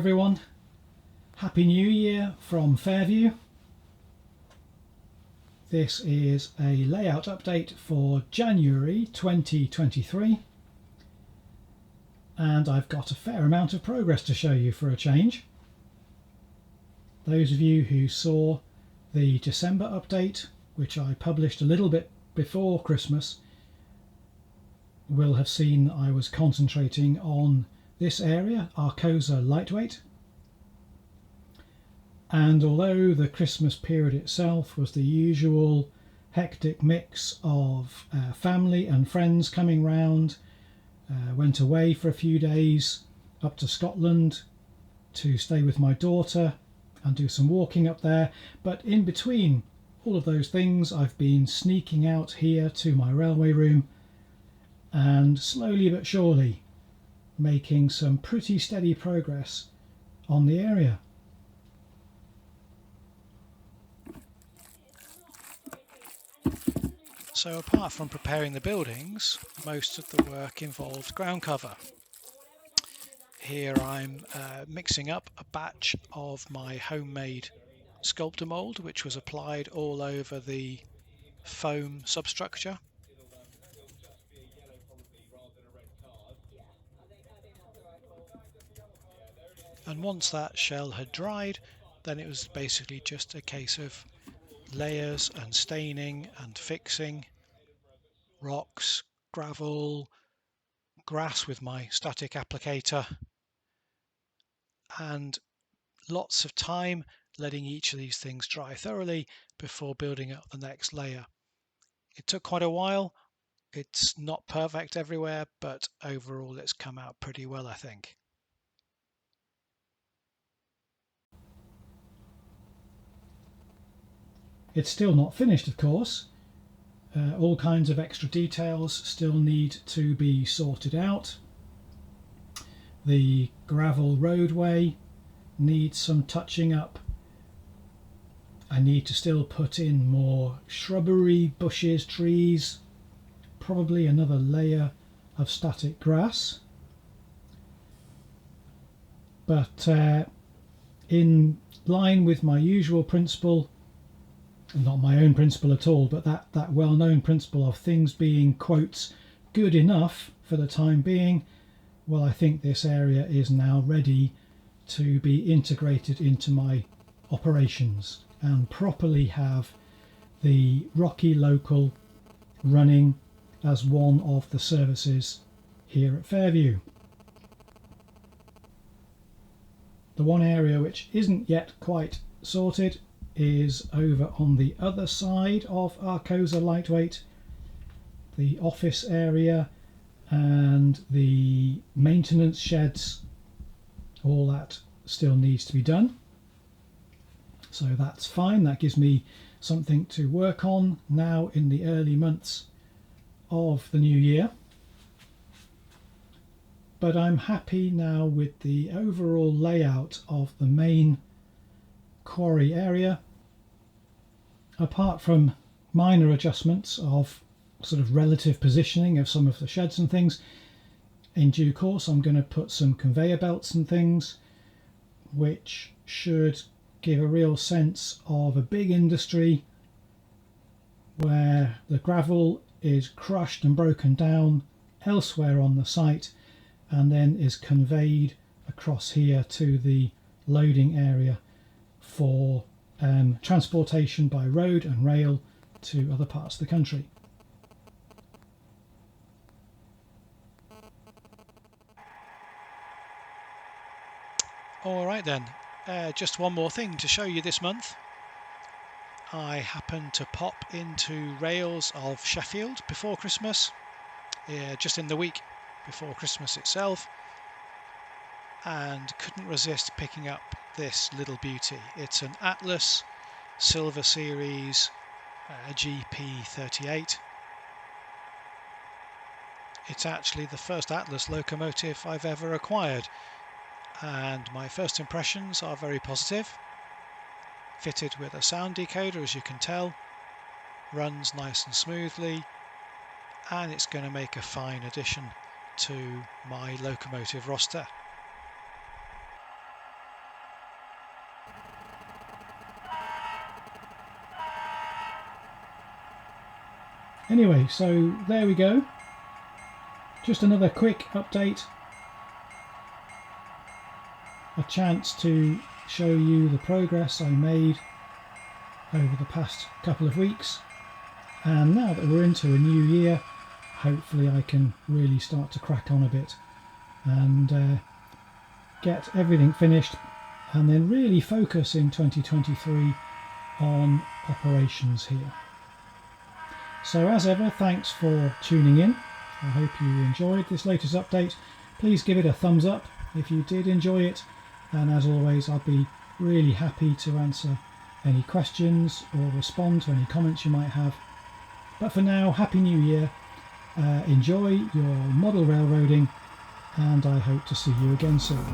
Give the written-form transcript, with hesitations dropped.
everyone. Happy New Year from Fairview. This is a layout update for January 2023, and I've got a fair amount of progress to show you for a change. Those of you who saw the December update, which I published a little bit before Christmas, will have seen I was concentrating on this area, Arcosa Lightweight. And although the Christmas period itself was the usual hectic mix of family and friends coming round, went away for a few days up to Scotland to stay with my daughter and do some walking up there, but in between all of those things I've been sneaking out here to my railway room and slowly but surely making some pretty steady progress on the area. So apart from preparing the buildings, most of the work involved ground cover. Here I'm mixing up a batch of my homemade sculptor mould, which was applied all over the foam substructure. And once that shell had dried, then it was basically just a case of layers and staining and fixing rocks, gravel, grass with my static applicator, and lots of time letting each of these things dry thoroughly before building up the next layer. It took quite a while. It's not perfect everywhere, but overall it's come out pretty well, I think. It's still not finished, of course. All kinds of extra details still need to be sorted out. The gravel roadway needs some touching up. I need to still put in more shrubbery, bushes, trees, probably another layer of static grass. But in line with my usual principle, not my own principle at all, but that well-known principle of things being, quotes, good enough for the time being, well, I think this area is now ready to be integrated into my operations and properly have the Rocky Local running as one of the services here at Fairview. The one area which isn't yet quite sorted is over on the other side of Arcosa Lightweight, the office area and the maintenance sheds. All that still needs to be done, so that's fine. That gives me something to work on now in the early months of the new year. But I'm happy now with the overall layout of the main quarry area. Apart from minor adjustments of sort of relative positioning of some of the sheds and things, in due course I'm going to put some conveyor belts and things which should give a real sense of a big industry where the gravel is crushed and broken down elsewhere on the site and then is conveyed across here to the loading area for transportation by road and rail to other parts of the country. Alright then, just one more thing to show you this month. I happened to pop into rails of Sheffield before Christmas, just in the week before Christmas itself, and couldn't resist picking up this little beauty. It's an Atlas Silver Series GP38. It's actually the first Atlas locomotive I've ever acquired, and my first impressions are very positive. Fitted with a sound decoder, as you can tell, runs nice and smoothly, and it's going to make a fine addition to my locomotive roster. Anyway, so there we go. Just another quick update. A chance to show you the progress I made over the past couple of weeks. And now that we're into a new year, hopefully I can really start to crack on a bit and get everything finished, and then really focus in 2023 on operations here. So as ever, thanks for tuning in. I hope you enjoyed this latest update. Please give it a thumbs up if you did enjoy it, and as always I'd be really happy to answer any questions or respond to any comments you might have. But for now, Happy New Year, enjoy your model railroading, and I hope to see you again soon.